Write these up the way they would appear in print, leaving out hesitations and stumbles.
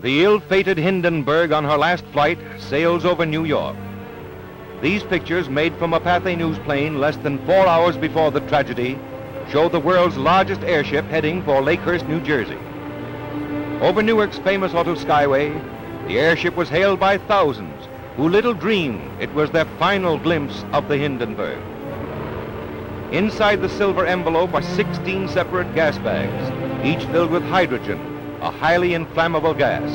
The ill-fated Hindenburg on her last flight sails over New York. These pictures, made from a Pathé News plane less than 4 hours before the tragedy, show the world's largest airship heading for Lakehurst, New Jersey. Over Newark's famous auto skyway, the airship was hailed by thousands who little dreamed it was their final glimpse of the Hindenburg. Inside the silver envelope are 16 separate gas bags, each filled with hydrogen, a highly inflammable gas.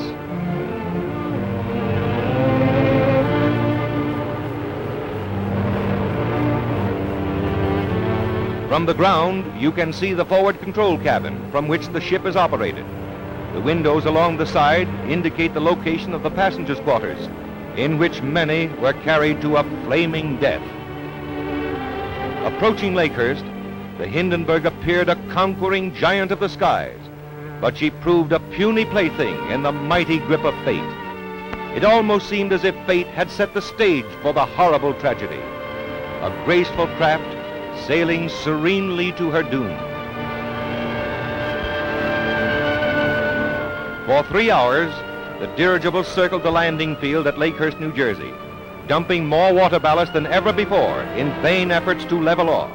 From the ground, you can see the forward control cabin from which the ship is operated. The windows along the side indicate the location of the passengers' quarters, in which many were carried to a flaming death. Approaching Lakehurst, the Hindenburg appeared a conquering giant of the skies, but she proved a puny plaything in the mighty grip of fate. It almost seemed as if fate had set the stage for the horrible tragedy. A graceful craft sailing serenely to her doom. For 3 hours, the dirigible circled the landing field at Lakehurst, New Jersey, dumping more water ballast than ever before in vain efforts to level off.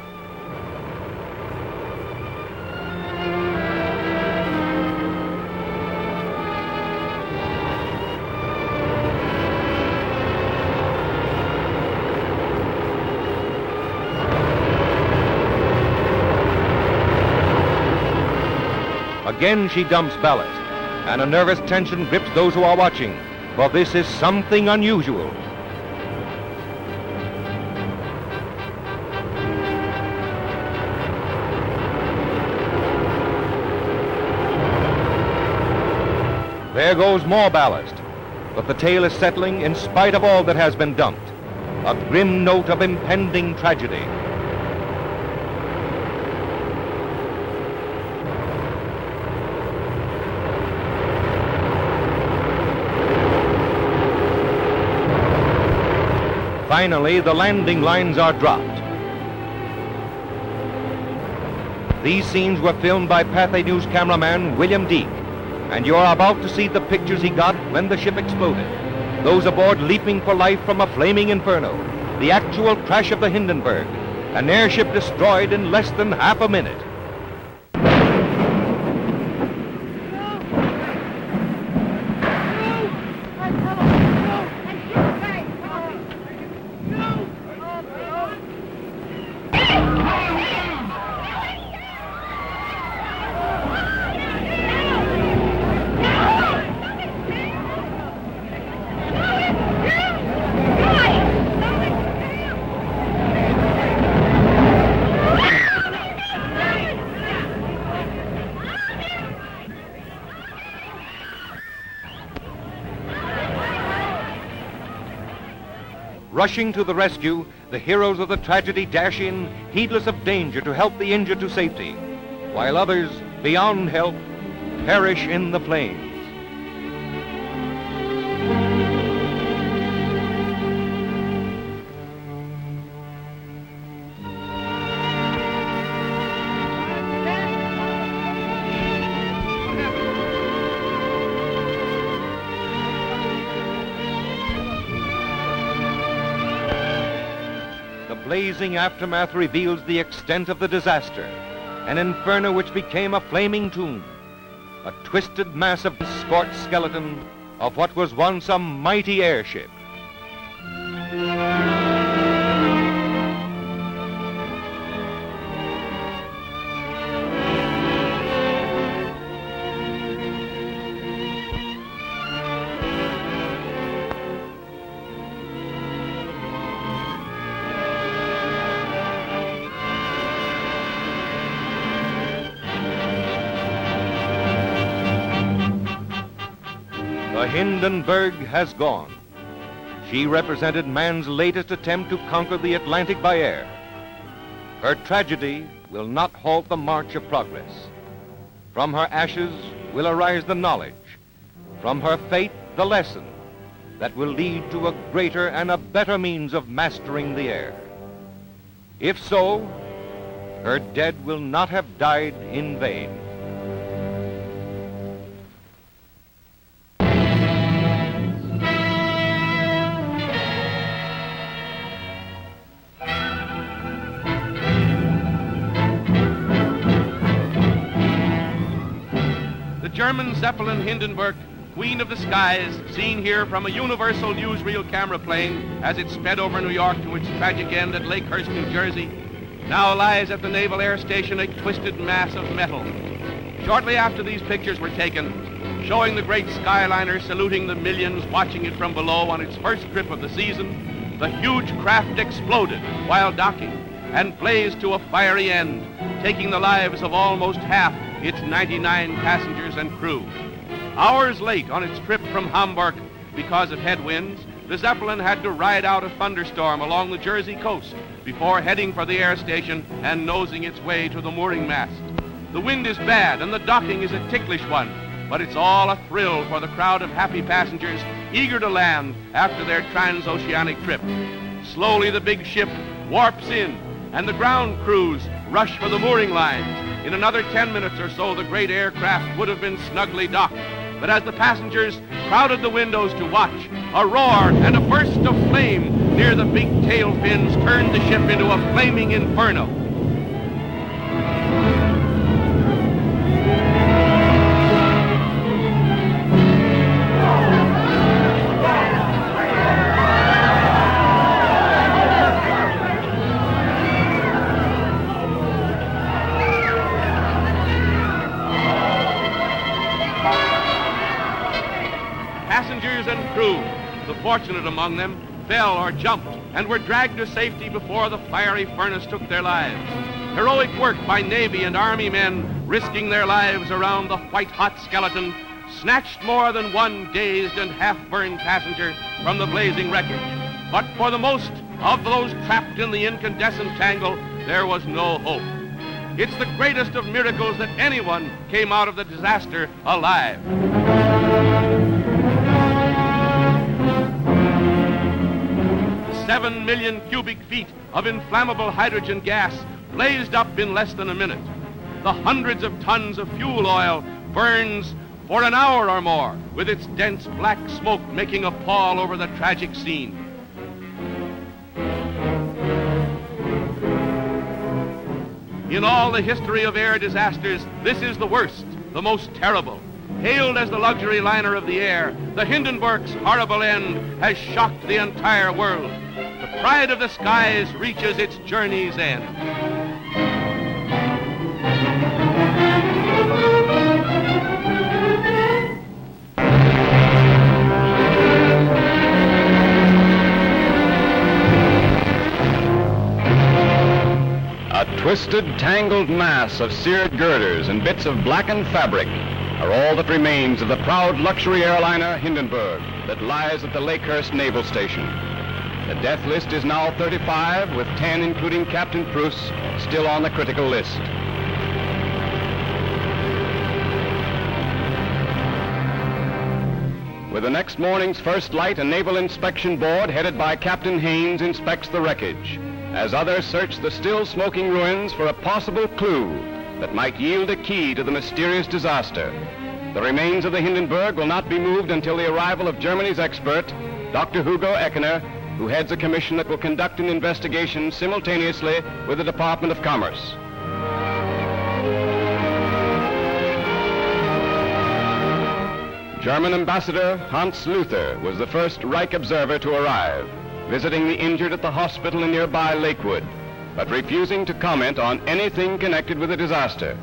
Again she dumps ballast, and a nervous tension grips those who are watching, for this is something unusual. There goes more ballast, but the tail is settling in spite of all that has been dumped. A grim note of impending tragedy. Finally, the landing lines are dropped. These scenes were filmed by Pathé News cameraman William Deek, and you are about to see the pictures he got when the ship exploded. Those aboard leaping for life from a flaming inferno, the actual crash of the Hindenburg, an airship destroyed in less than half a minute. Rushing to the rescue, the heroes of the tragedy dash in, heedless of danger, to help the injured to safety, while others, beyond help, perish in the flames. The blazing aftermath reveals the extent of the disaster, an inferno which became a flaming tomb, a twisted mass of scorched skeleton of what was once a mighty airship. The Hindenburg has gone. She represented man's latest attempt to conquer the Atlantic by air. Her tragedy will not halt the march of progress. From her ashes will arise the knowledge, from her fate the lesson that will lead to a greater and a better means of mastering the air. If so, her dead will not have died in vain. German Zeppelin Hindenburg, Queen of the Skies, seen here from a Universal newsreel camera plane as it sped over New York to its tragic end at Lakehurst, New Jersey, now lies at the Naval Air Station a twisted mass of metal. Shortly after these pictures were taken, showing the great Skyliner saluting the millions watching it from below on its first trip of the season, the huge craft exploded while docking and blazed to a fiery end, taking the lives of almost half its 99 passengers and crew. Hours late on its trip from Hamburg because of headwinds, the Zeppelin had to ride out a thunderstorm along the Jersey coast before heading for the air station and nosing its way to the mooring mast. The wind is bad and the docking is a ticklish one, but it's all a thrill for the crowd of happy passengers eager to land after their transoceanic trip. Slowly the big ship warps in and the ground crews rush for the mooring lines. In another 10 minutes or so, the great aircraft would have been snugly docked. But as the passengers crowded the windows to watch, a roar and a burst of flame near the big tail fins turned the ship into a flaming inferno. Passengers and crew, the fortunate among them, fell or jumped and were dragged to safety before the fiery furnace took their lives. Heroic work by Navy and Army men risking their lives around the white-hot skeleton snatched more than one dazed and half-burned passenger from the blazing wreckage. But for the most of those trapped in the incandescent tangle, there was no hope. It's the greatest of miracles that anyone came out of the disaster alive. 7 million cubic feet of inflammable hydrogen gas blazed up in less than a minute. The hundreds of tons of fuel oil burns for an hour or more, with its dense black smoke making a pall over the tragic scene. In all the history of air disasters, this is the worst, the most terrible. Hailed as the luxury liner of the air, the Hindenburg's horrible end has shocked the entire world. The pride of the skies reaches its journey's end. A twisted, tangled mass of seared girders and bits of blackened fabric are all that remains of the proud luxury airliner Hindenburg that lies at the Lakehurst Naval Station. The death list is now 35, with 10, including Captain Pruss, still on the critical list. With the next morning's first light, a naval inspection board headed by Captain Haynes inspects the wreckage, as others search the still smoking ruins for a possible clue that might yield a key to the mysterious disaster. The remains of the Hindenburg will not be moved until the arrival of Germany's expert, Dr. Hugo Eckener, who heads a commission that will conduct an investigation simultaneously with the Department of Commerce. German Ambassador Hans Luther was the first Reich observer to arrive, visiting the injured at the hospital in nearby Lakewood, but refusing to comment on anything connected with the disaster.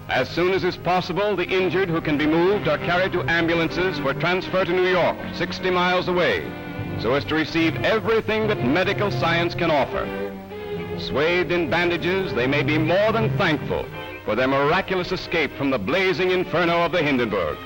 As soon as is possible, the injured who can be moved are carried to ambulances for transfer to New York, 60 miles away, so as to receive everything that medical science can offer. Swathed in bandages, they may be more than thankful for their miraculous escape from the blazing inferno of the Hindenburg.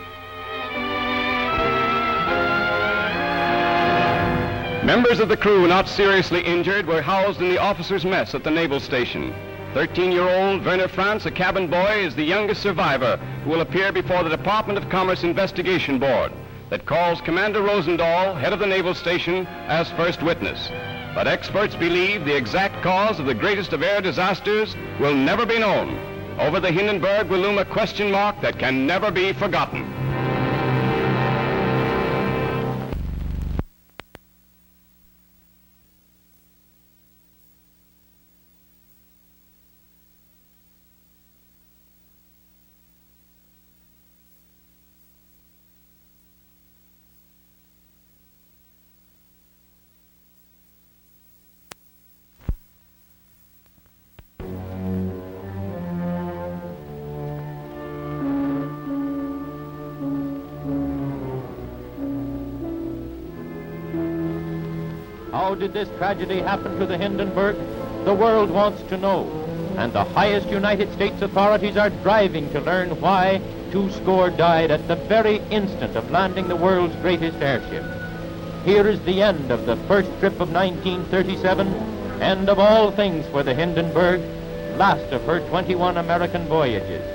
Members of the crew not seriously injured were housed in the officers' mess at the naval station. 13-year-old Werner Franz, a cabin boy, is the youngest survivor who will appear before the Department of Commerce Investigation Board that calls Commander Rosendahl, head of the naval station, as first witness. But experts believe the exact cause of the greatest of air disasters will never be known. Over the Hindenburg will loom a question mark that can never be forgotten. How did this tragedy happen to the Hindenburg? The world wants to know. And the highest United States authorities are driving to learn why 20 died at the very instant of landing the world's greatest airship. Here is the end of the first trip of 1937, end of all things for the Hindenburg, last of her 21 American voyages.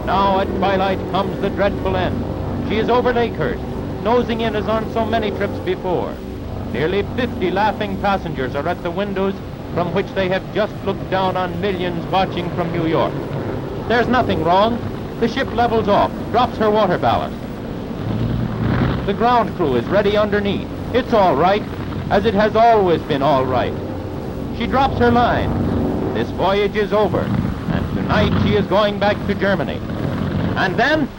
Now at twilight comes the dreadful end. She is over Lakehurst, nosing in as on so many trips before. Nearly 50 laughing passengers are at the windows from which they have just looked down on millions watching from New York. There's nothing wrong. The ship levels off, drops her water ballast. The ground crew is ready underneath. It's all right, as it has always been all right. She drops her line. This voyage is over, and tonight she is going back to Germany. And then...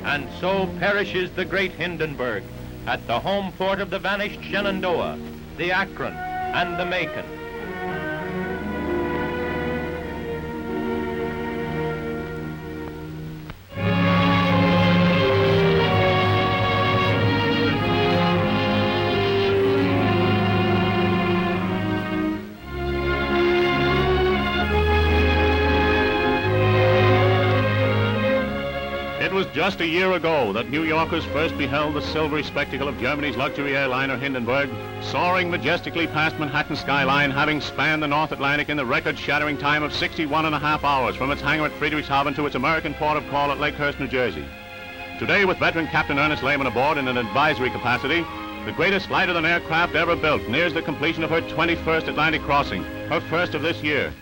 And so perishes the great Hindenburg at the home port of the vanished Shenandoah, the Akron, and the Macon. It was just a year ago that New Yorkers first beheld the silvery spectacle of Germany's luxury airliner Hindenburg, soaring majestically past Manhattan skyline, having spanned the North Atlantic in the record-shattering time of 61.5 hours from its hangar at Friedrichshafen to its American port of call at Lakehurst, New Jersey. Today, with veteran Captain Ernest Lehman aboard in an advisory capacity, the greatest lighter-than aircraft ever built nears the completion of her 21st Atlantic crossing, her first of this year.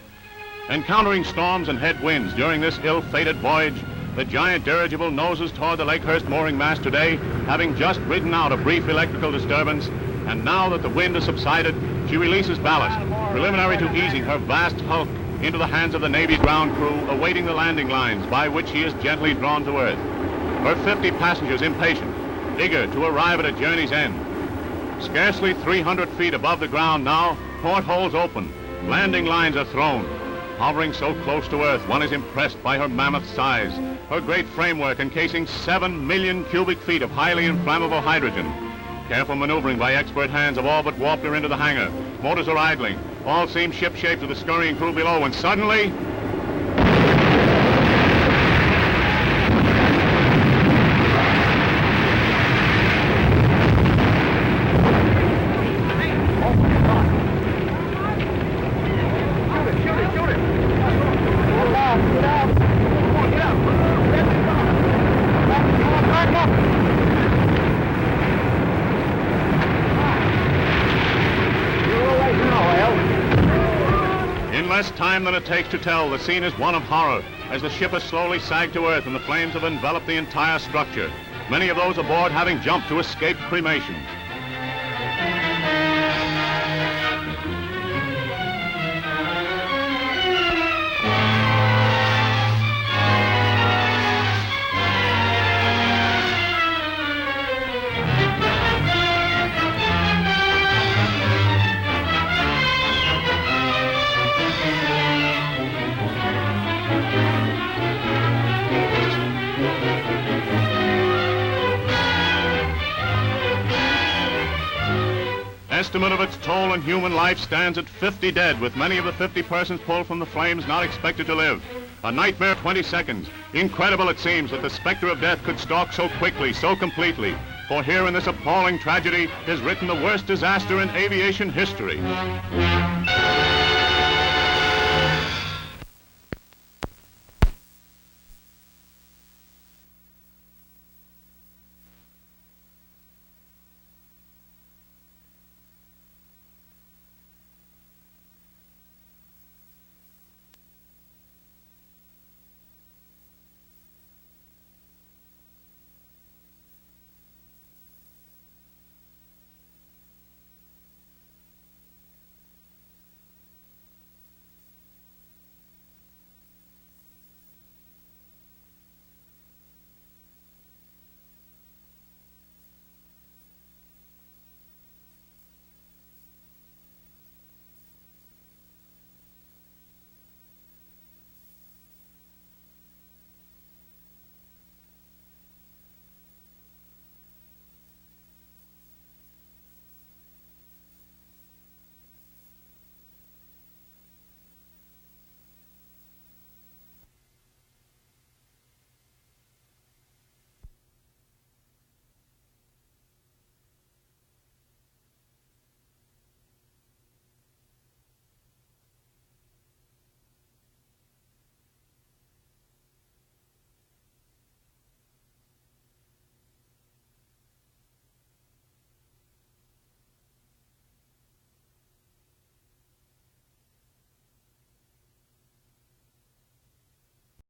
Encountering storms and headwinds during this ill-fated voyage, the giant dirigible noses toward the Lakehurst mooring mast today, having just ridden out a brief electrical disturbance, and now that the wind has subsided, she releases ballast, preliminary to easing her vast hulk into the hands of the Navy ground crew, awaiting the landing lines by which she is gently drawn to earth. Her 50 passengers impatient, eager to arrive at a journey's end. Scarcely 300 feet above the ground now, portholes open, landing lines are thrown. Hovering so close to Earth, one is impressed by her mammoth size, her great framework encasing 7 million cubic feet of highly inflammable hydrogen. Careful maneuvering by expert hands have all but warped her into the hangar. Motors are idling. All seem ship-shape to the scurrying crew below, and suddenly... time than it takes to tell, the scene is one of horror as the ship has slowly sagged to earth and the flames have enveloped the entire structure, many of those aboard having jumped to escape cremation. Estimate of its toll on human life stands at 50 dead, with many of the 50 persons pulled from the flames not expected to live. A nightmare 20 seconds. Incredible it seems that the specter of death could stalk so quickly, so completely. For here in this appalling tragedy is written the worst disaster in aviation history.